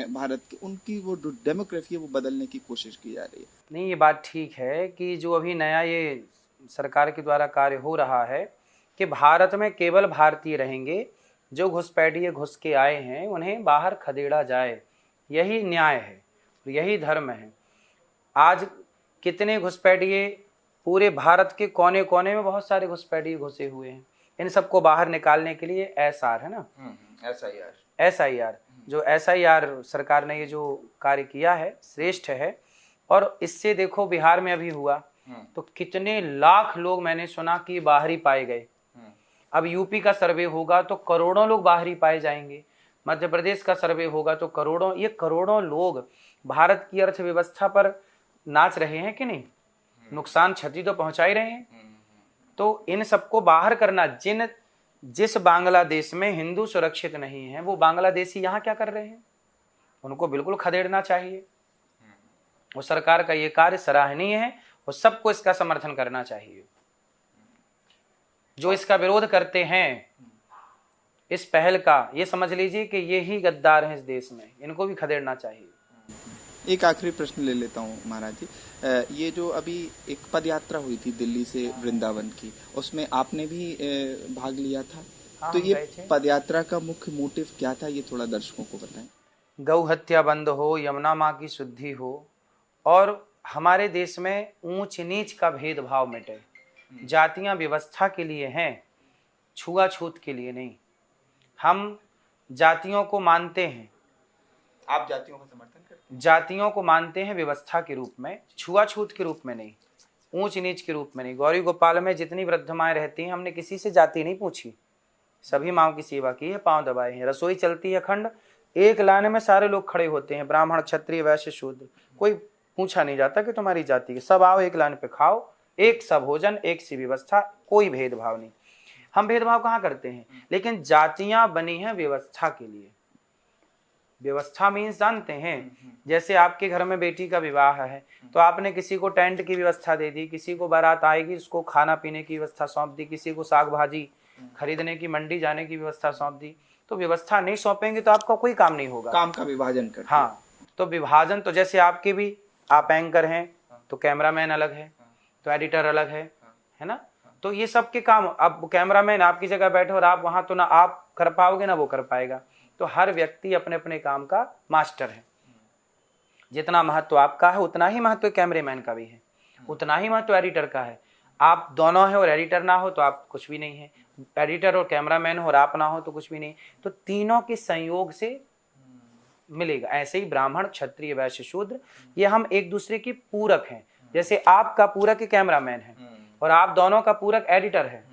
हैं भारत के, उनकी वो जो डेमोग्राफी है वो बदलने की कोशिश की जा रही है। नहीं, ये बात ठीक है कि जो अभी नया ये सरकार के द्वारा कार्य हो रहा है कि भारत में केवल भारतीय रहेंगे, जो घुसपैठिए घुस के आए हैं उन्हें बाहर खदेड़ा जाए, यही न्याय है, यही धर्म है। आज कितने घुसपैठिए पूरे भारत के कोने कोने में बहुत सारे घुसपैठिए घुसे हुए हैं, इन सबको बाहर निकालने के लिए एसआर है ना, एसआईआर, जो एसआईआर सरकार ने ये जो कार्य किया है श्रेष्ठ है। और इससे देखो बिहार में अभी हुआ तो कितने लाख लोग मैंने सुना कि बाहरी पाए गए। अब यूपी का सर्वे होगा तो करोड़ों लोग बाहरी पाए जाएंगे, मध्य प्रदेश का सर्वे होगा तो करोड़ों, ये करोड़ों लोग भारत की अर्थव्यवस्था पर नाच रहे हैं कि नहीं, नुकसान क्षति तो पहुंचा ही रहे हैं। तो इन सबको बाहर करना, जिस बांग्लादेश में हिंदू सुरक्षित नहीं है वो बांग्लादेशी यहाँ क्या कर रहे हैं, उनको बिल्कुल खदेड़ना चाहिए। वो सरकार का ये कार्य सराहनीय है और सबको इसका समर्थन करना चाहिए। जो इसका विरोध करते हैं इस पहल का, ये समझ लीजिए कि ये ही गद्दार हैं इस देश में, इनको भी खदेड़ना चाहिए। एक आखिरी प्रश्न ले लेता हूँ महाराज जी, ये जो अभी एक पद यात्रा हुई थी दिल्ली से वृंदावन की, उसमें आपने भी भाग लिया था। हाँ, तो ये पद यात्रा का मुख्य मोटिव क्या था, ये थोड़ा दर्शकों को बताएं। गौ हत्या बंद हो, यमुना माँ की शुद्धि हो, और हमारे देश में ऊंच नीच का भेदभाव मिटे। जातियां व्यवस्था के लिए हैं, छुआछूत के लिए नहीं। हम जातियों को मानते हैं, आप जातियों का समर्थन करते हैं? जातियों को मानते हैं व्यवस्था के रूप में, छुआछूत के रूप में नहीं, ऊंच नीच के रूप में नहीं। गौरी गोपाल में जितनी वृद्ध माएँ रहती हैं, हमने किसी से जाति नहीं पूछी, सभी माओ की सेवा की है, पांव दबाए हैं। रसोई चलती है अखंड, एक लाने में सारे लोग खड़े होते हैं, ब्राह्मण क्षत्रिय वैश्य शूद्र, कोई पूछा नहीं जाता कि तुम्हारी जाति की, सब आओ एक लाइन पे खाओ, एक सा भोजन, एक सी व्यवस्था, कोई भेदभाव नहीं। हम भेदभाव कहाँ करते हैं? लेकिन जातियां बनी हैं व्यवस्था के लिए। व्यवस्था मीन्स जानते हैं, जैसे आपके घर में बेटी का विवाह है तो आपने किसी को टेंट की व्यवस्था दे दी, किसी को बारात आएगी उसको खाना पीने की व्यवस्था सौंप दी, किसी को साग भाजी खरीदने की मंडी जाने की व्यवस्था सौंप दी। तो व्यवस्था नहीं सौंपेंगे तो आपका कोई काम नहीं होगा। काम का विभाजन कर, हाँ, तो विभाजन, तो जैसे आपके भी, आप एंकर हैं तो कैमरामैन अलग है, तो एडिटर अलग है ना, तो ये सब के काम, अब कैमरामैन आपकी जगह बैठे और आप वहां, तो ना आप कर पाओगे ना वो कर पाएगा। तो हर व्यक्ति अपने अपने काम का मास्टर है। जितना महत्व आपका है उतना ही महत्व कैमरामैन का भी है, उतना ही महत्व एडिटर का है। आप दोनों है और एडिटर ना हो तो आप कुछ भी नहीं है, एडिटर और कैमरामैन हो और आप ना हो तो कुछ भी नहीं। तो तीनों के संयोग से मिलेगा। ऐसे ही ब्राह्मण क्षत्रिय वैश्य शूद्र, ये हम एक दूसरे के पूरक हैं। जैसे आपका पूरक कैमरामैन है और आप दोनों का पूरक एडिटर है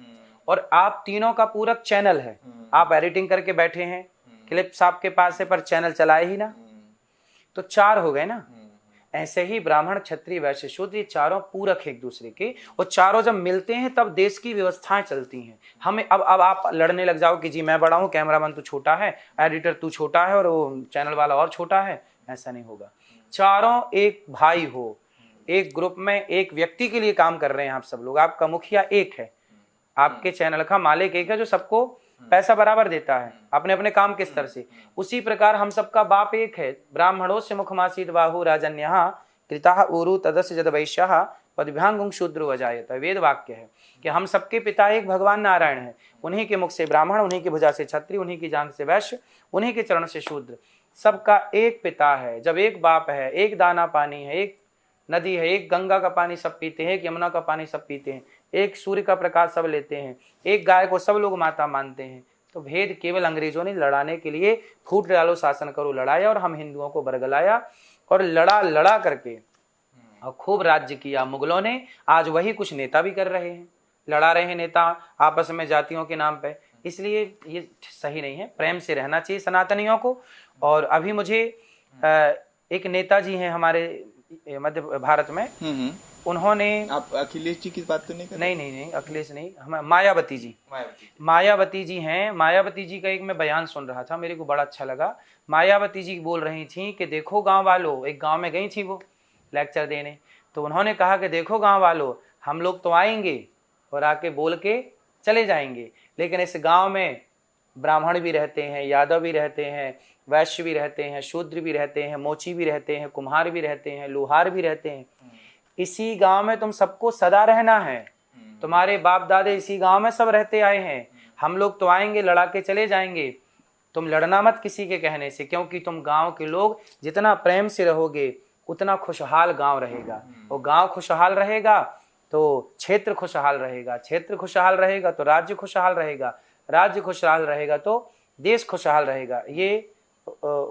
और आप तीनों का पूरक चैनल है। आप एडिटिंग करके बैठे हैं, क्लिप्स आपके पास है पर चैनल चलाए ही ना, तो चार हो गए ना। ऐसे ही ब्राह्मण क्षत्रिय वैश्य शूद्र, ये चारों पूरक है एक दूसरे के, और चारों जब मिलते हैं तब देश की व्यवस्थाएं चलती हैं। हमें अब आप लड़ने लग जाओ कि जी मैं बड़ा हूं, कैमरामैन तू छोटा है, एडिटर तू छोटा है और वो चैनल वाला और छोटा है, ऐसा नहीं होगा। चारों एक भाई हो, एक ग्रुप में एक व्यक्ति के लिए काम कर रहे हैं आप सब लोग। आपका मुखिया एक है, आपके चैनल का मालिक एक है जो सबको पैसा बराबर देता है अपने अपने काम के स्तर से। उसी प्रकार हम सबका बाप एक है। ब्राह्मणों से मुखमासीद बाहु राजन्यः कृता उरु तदस्य जद वैश्यः पदभ्यांगुं शूद्रो अजायत। वेद वाक्य है कि हम सबके पिता एक भगवान नारायण है। उन्हीं के मुख से ब्राह्मण, उन्हीं की भुजा से क्षत्रिय, उन्हीं की जांघ से वैश्य, उन्हीं के चरण से शूद्र। सबका एक पिता है। जब एक बाप है, एक दाना पानी है, एक नदी है, एक गंगा का पानी सब पीते हैं, एक यमुना का पानी सब पीते हैं, एक सूर्य का प्रकाश सब लेते हैं, एक गाय को सब लोग माता मानते हैं। तो भेद केवल अंग्रेजों ने लड़ाने के लिए फूट डालो शासन करो लड़ाया और हम हिंदुओं को बरगलाया और लड़ा करके और खूब राज्य किया मुगलों ने। आज वही कुछ नेता भी कर रहे हैं, लड़ा रहे हैं नेता आपस में जातियों के नाम पे। इसलिए ये सही नहीं है, प्रेम से रहना चाहिए सनातनियों को। और अभी मुझे एक नेताजी हैं हमारे मध्य भारत में, उन्होंने, आप अखिलेश जी की बात तो नहीं कर रहे? नहीं अखिलेश नहीं, हम मायावती जी हैं। मायावती जी का एक मैं बयान सुन रहा था, मेरे को बड़ा अच्छा लगा। मायावती जी बोल रही थी कि देखो गांव वालों, एक गांव में गई थी वो लेक्चर देने, तो उन्होंने कहा कि देखो गांव वालों, हम लोग तो आएंगे और आके बोल के चले जाएंगे, लेकिन इस गांव में ब्राह्मण भी रहते हैं, यादव भी रहते हैं, वैश्य भी रहते हैं, शूद्र भी रहते हैं, मोची भी रहते हैं, कुम्हार भी रहते हैं, लोहार भी रहते हैं। इसी गांव में तुम सबको सदा रहना है। तुम्हारे बाप दादे इसी गांव में सब रहते आए हैं। हम लोग तो आएंगे, लड़ा के चले जाएंगे। तुम लड़ना मत किसी के कहने से, क्योंकि तुम गांव के लोग जितना प्रेम से रहोगे उतना खुशहाल गांव रहेगा। और गांव खुशहाल रहेगा तो क्षेत्र खुशहाल रहेगा, क्षेत्र खुशहाल रहेगा तो राज्य खुशहाल रहेगा, राज्य खुशहाल रहेगा तो देश खुशहाल रहेगा। ये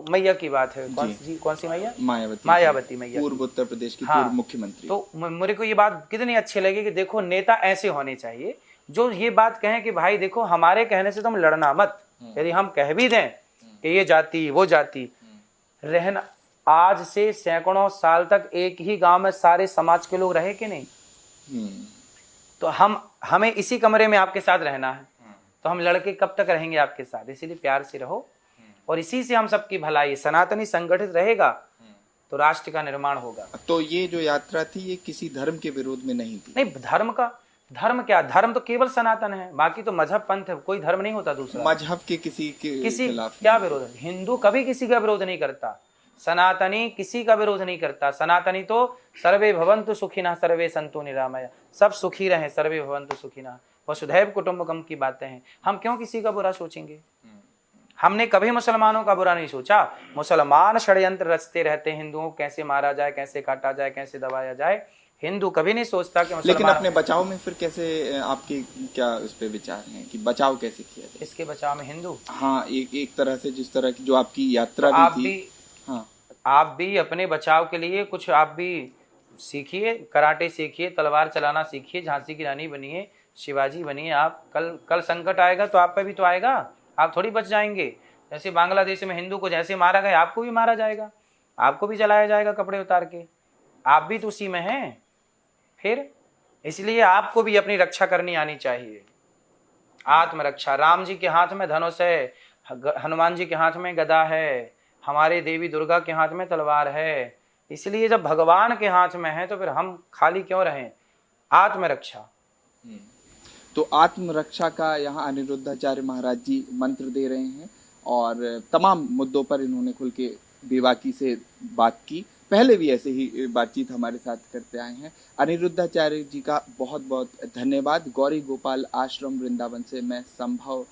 मैया की बात है। कौन सी मैया? मायावती मैया, पूर्व उत्तर प्रदेश की हाँ, पूर्व मुख्यमंत्री। तो मेरे को ये बात कितनी अच्छी लगी कि देखो नेता ऐसे होने चाहिए जो ये बात कहें कि भाई देखो हमारे कहने से तुम लड़ना मत। यदि हम कह भी दें कि ये जाति वो जाति, रहना आज से सैकड़ों साल तक एक ही गांव में सारे समाज के लोग रहे कि नहीं? तो हमें इसी कमरे में आपके साथ रहना है, तो हम लड़के कब तक रहेंगे आपके साथ? इसीलिए प्यार से रहो और इसी से हम सबकी भलाई, सनातनी संगठित रहेगा तो राष्ट्र का निर्माण होगा। तो ये जो यात्रा थी ये किसी धर्म के विरोध में नहीं थी? नहीं, धर्म क्या, धर्म तो केवल सनातन है, बाकी तो मजहब पंथ है, कोई धर्म नहीं होता दूसरा। मजहब के किसी खिलाफ क्या विरोध है? हिंदू कभी किसी का विरोध नहीं करता, सनातनी किसी का विरोध नहीं करता। सनातनी तो सर्वे भवन्तु सुखिनः सर्वे सन्तु निरामया, सब सुखी रहे, सर्वे भवन्तु सुखिनः, वसुधैव कुटुम्बकम की बातें हैं। हम क्यों किसी का बुरा सोचेंगे? हमने कभी मुसलमानों का बुरा नहीं सोचा। मुसलमान षड्यंत्र रचते रहते, हिंदुओं को कैसे मारा जाए, कैसे काटा जाए, कैसे दबाया जाए। हिंदू कभी नहीं सोचता कि लेकिन अपने बचाव में फिर कैसे, आपके क्या उस पे विचार हैं कि बचाव कैसे किया जाए? इसके बचाव में हिंदू, हाँ, एक तरह से जिस तरह की जो आपकी यात्रा भी थी, हाँ, आप भी अपने बचाव के लिए कुछ आप भी सीखिए, कराटे सीखिए, तलवार चलाना सीखिए, झांसी की रानी बनिए, शिवाजी बनिए। आप कल संकट आएगा तो आप पे भी तो आएगा, आप थोड़ी बच जाएंगे। जैसे बांग्लादेश में हिंदू को जैसे मारा गया, आपको भी मारा जाएगा, आपको भी जलाया जाएगा कपड़े उतार के, आप भी तो उसी में हैं। फिर इसलिए आपको भी अपनी रक्षा करनी आनी चाहिए, आत्मरक्षा। राम जी के हाथ में धनुष है, हनुमान जी के हाथ में गदा है, हमारे देवी दुर्गा के हाथ में तलवार है। इसलिए जब भगवान के हाथ में है तो फिर हम खाली क्यों रहें? आत्मरक्षा। तो आत्मरक्षा का यहाँ अनिरुद्धाचार्य महाराज जी मंत्र दे रहे हैं और तमाम मुद्दों पर इन्होंने खुल के बेबाकी से बात की। पहले भी ऐसे ही बातचीत हमारे साथ करते आए हैं। अनिरुद्धाचार्य जी का बहुत बहुत धन्यवाद। गौरी गोपाल आश्रम वृंदावन से मैं संभव